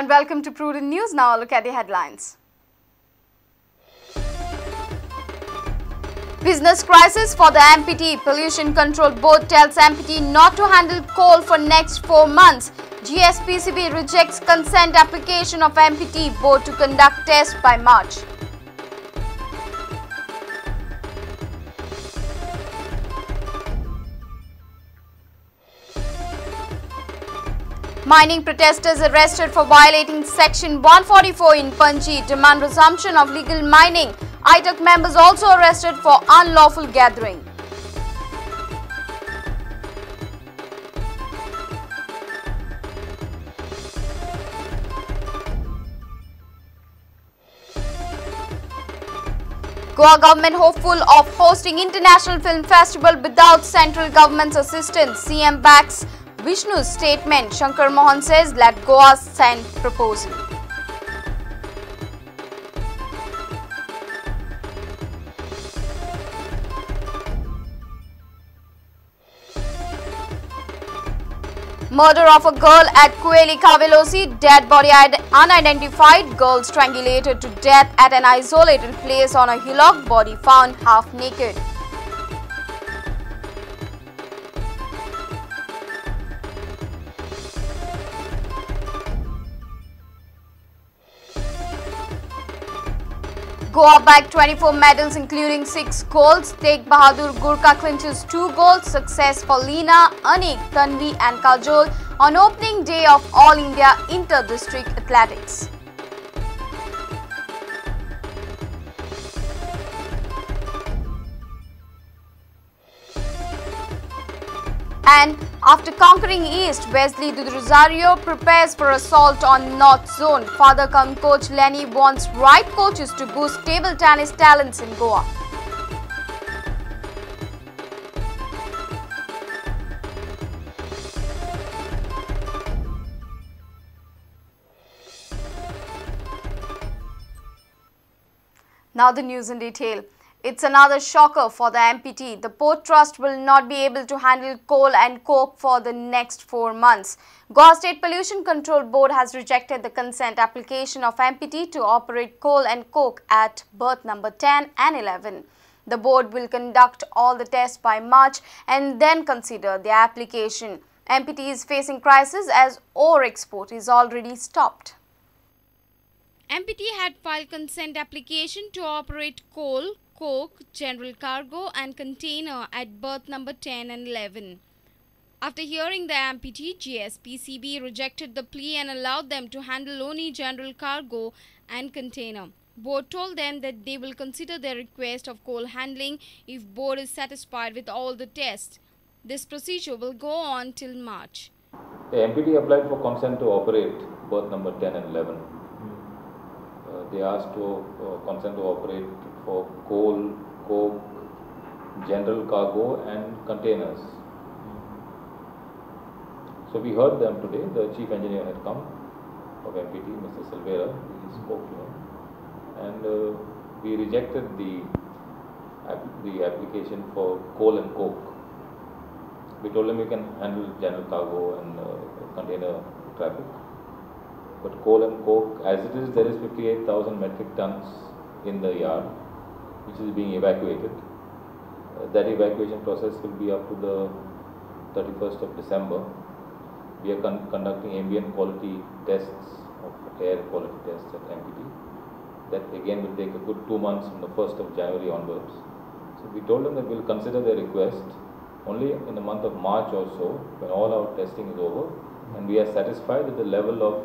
and welcome to Prudent News. Now a look at the headlines. Business crisis for the MPT. Pollution Control Board tells MPT not to handle coal for next 4 months. GSPCB rejects consent application of MPT board to conduct tests by March. Mining protesters arrested for violating Section 144 in Panji demand resumption of legal mining. ITUC members also arrested for unlawful gathering. Goa government hopeful of hosting International Film Festival without central government's assistance. CM backs Vishnu's statement. Shankar Mohan says let Goa send proposal. Murder of a girl at Kueli Kavelosi. Dead body unidentified. Girl strangulated to death at an isolated place on a hillock. Body found half naked. Goa bagged 24 medals including 6 golds. Tegh Bahadur Gurkha clinches 2 golds. Success for Leena, Anik, Tanvi and Kajol on opening day of All India Inter-District Athletics. And after conquering East, Wesley de Rosario prepares for assault on North Zone. Father-cum coach Lenny wants right coaches to boost table tennis talents in Goa. Now the news in detail. It's another shocker for the MPT. The Port Trust will not be able to handle coal and coke for the next 4 months. Goa State Pollution Control Board has rejected the consent application of MPT to operate coal and coke at berth number 10 and 11. The board will conduct all the tests by March and then consider the application. MPT is facing crisis as ore export is already stopped. MPT had filed consent application to operate coal, coke, general cargo and container at berth number 10 and 11. After hearing the MPT, GSPCB rejected the plea and allowed them to handle only general cargo and container. Board told them that they will consider their request of coal handling if board is satisfied with all the tests. This procedure will go on till March. The MPT applied for consent to operate berth number 10 and 11. They asked to consent to operate for coal, coke, general cargo and containers. So we heard them today. The chief engineer had come of MPT, Mr. Silvera. We spoke to him and we rejected the application for coal and coke. We told him we can handle general cargo and container traffic. But coal and coke, as it is, there is 58,000 metric tons in the yard, which is being evacuated. That evacuation process will be up to the 31st of December. We are conducting ambient quality tests of air quality tests at MPT. That again will take a good 2 months from the 1st of January onwards. So we told them that we will consider their request only in the month of March or so, when all our testing is over and we are satisfied that the level of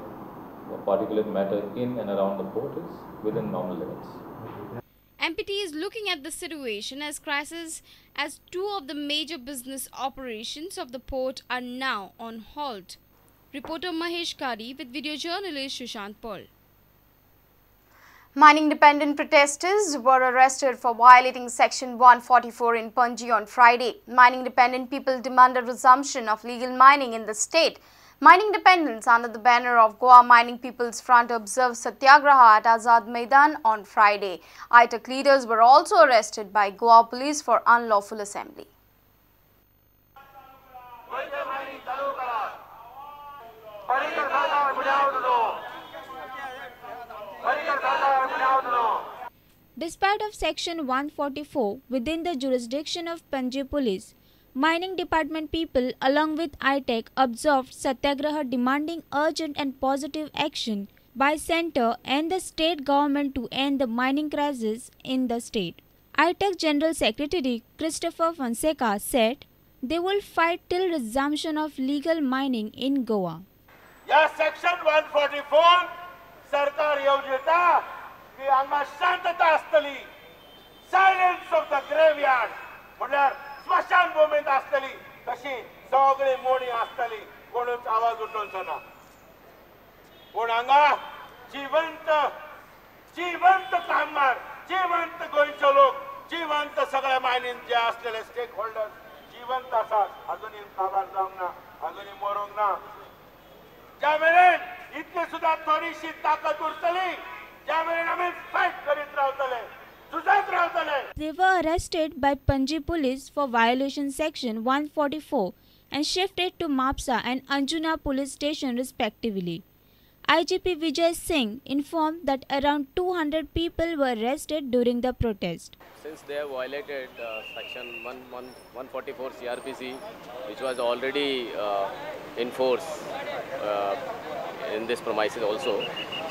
particulate matter in and around the port is within normal limits. MPT is looking at the situation as crisis as 2 of the major business operations of the port are now on halt. Reporter Mahesh Kari with video journalist Sushant Paul. Mining dependent protesters were arrested for violating Section 144 in Panji on Friday. Mining dependent people demanded resumption of legal mining in the state. Mining dependents under the banner of Goa Mining People's Front observed Satyagraha at Azad Maidan on Friday. ITUC leaders were also arrested by Goa police for unlawful assembly. Despite of Section 144 within the jurisdiction of Panji Police, Mining Department people along with ITEC observed Satyagraha demanding urgent and positive action by centre and the state government to end the mining crisis in the state. ITEC General Secretary Christopher Fonseca said they will fight till resumption of legal mining in Goa. या section 144 सरकार येवजेता की हांगा शांतता आसतली, silence of the graveyard म्हळ्यार स्मशान भूमीत आसतली तशी सगळी मोडी आसतली, कोणूच आवाज उठोवचो ना. पूण हांगा जिवंत कामगार, जिवंत गोंयचे लोक, जिवंत सगळे मायनीन जे आसलेले स्टेक होल्डर्स जिवंत आसात, अजूनही काबार जावंक ना, अजूनही मरूंक ना. ज्या मेरेन इतली सुद्धा थोडीशी ताकद उरतली, ज्या मेरेन आमी फायट करीत रावतले, झुजत रावतले. They were arrested by Panji Police for violation Section 144 and shifted to Mapsa and Anjuna Police Station respectively. IGP Vijay Singh informed that around 200 people were arrested during the protest. Since they have violated Section 144 CRPC, which was already in force in this premises also,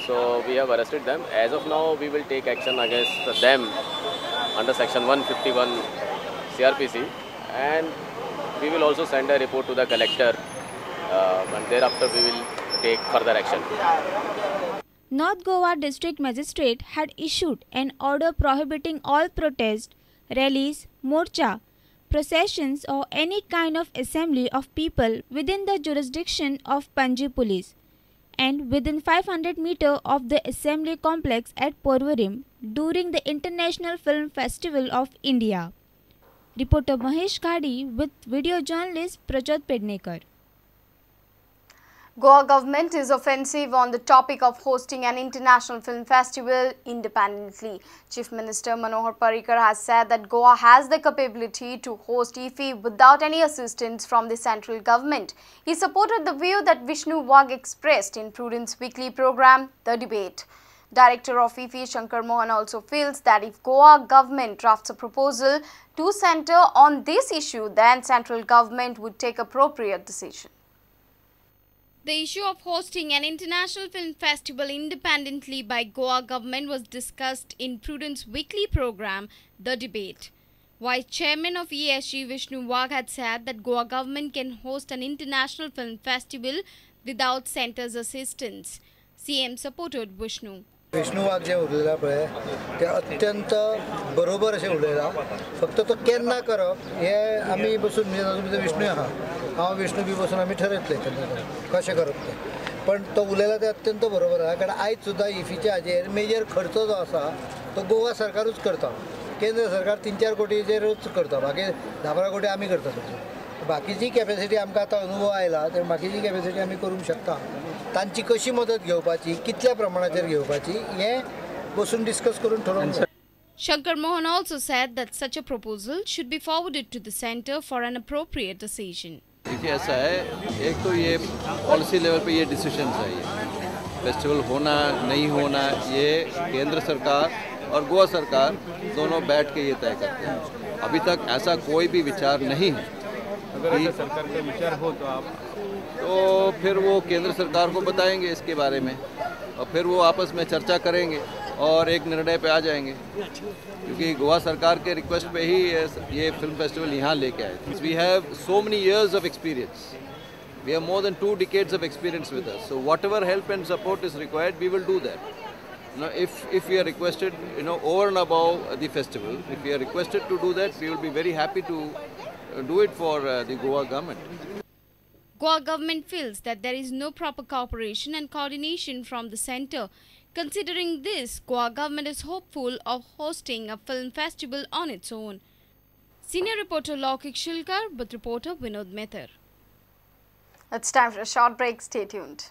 so we have arrested them. As of now, we will take action against them under Section 151 CRPC, and we will also send a report to the collector, and thereafter we will take further action. North Goa District Magistrate had issued an order prohibiting all protests, rallies, morcha, processions or any kind of assembly of people within the jurisdiction of Panji Police and within 500 meters of the assembly complex at Porvorim during the International Film Festival of India. Reporter Mahesh Khadi with video journalist Prajot Pednekar. Goa government is offensive on the topic of hosting an international film festival independently. Chief Minister Manohar Parrikar has said that Goa has the capability to host IFFI without any assistance from the central government. He supported the view that Vishnu Wagh expressed in Prudent's weekly program, The Debate. Director of IFFI Shankar Mohan also feels that if Goa government drafts a proposal to centre on this issue, then central government would take appropriate decision. The issue of hosting an international film festival independently by Goa government was discussed in Prudent's weekly program, The Debate. Vice Chairman of ESG Vishnu Wagh had said that Goa government can host an international film festival without centre's assistance. CM supported Vishnu. Vishnu वाघ जे उलयला पळय ते अत्यंत बरोबर अशें उलयला. फक्त तो केन्ना करप हे आमी बसून म्हणजे विष्णू आहा, हांव विष्णू बी बसून आमी ठरयतले कशें करप ते. पण तो उलयला ते अत्यंत बरोबर आहा, कारण आयज सुद्दां इफीच्या हाजेर मेजर खर्च जो आसा तो गोवा सरकारूच करता. केंद्र सरकार 3-4 कोटीचेरूच करता, बाकी 10-12 कोटी आमी करता. बाकीची कॅपॅसिटी आमकां आतां अनुभव आयला, तर बाकीची कॅपॅसिटी आमी करूंक शकता. तांची कशी मदत घेवपाची, कितल्या प्रमाणाचेर घेवपाची हे बसून डिस्कस करून ठरवून. Shankar Mohan also said that such a proposal should be forwarded to the centre for an appropriate decision. देखिए ऐसा है, एक तो ये पॉलिसी लेवल पे ये डिसीजन चाहिए, फेस्टिवल होना नहीं होना ये केंद्र सरकार और गोवा सरकार दोनों बैठ के ये तय करते हैं. अभी तक ऐसा कोई भी विचार नहीं है. अगर सरकार का विचार हो तो फिर वो केंद्र सरकार को बताएंगे इसके बारे में, और फिर वो आपस में चर्चा करेंगे और एक निर्णय पे आ जाएंगे. क्योंकि गोवा सरकार के रिक्वेस्ट पे ही ये फिल्म फेस्टिवल यहाँ लेके आए थे. We have so many years of experience. We have more than 2 decades of experience with us. So whatever help and support is required, we will do that. You know, if we are requested, over and above the festival, if we are requested to do that, we will be very happy to do it for the Goa government. Goa government feels that there is no proper cooperation and coordination from the centre. Considering this, Goa government is hopeful of hosting a film festival on its own. Senior reporter Laukik Shilkar with reporter Vinod Mehtar. It's time for a short break. Stay tuned.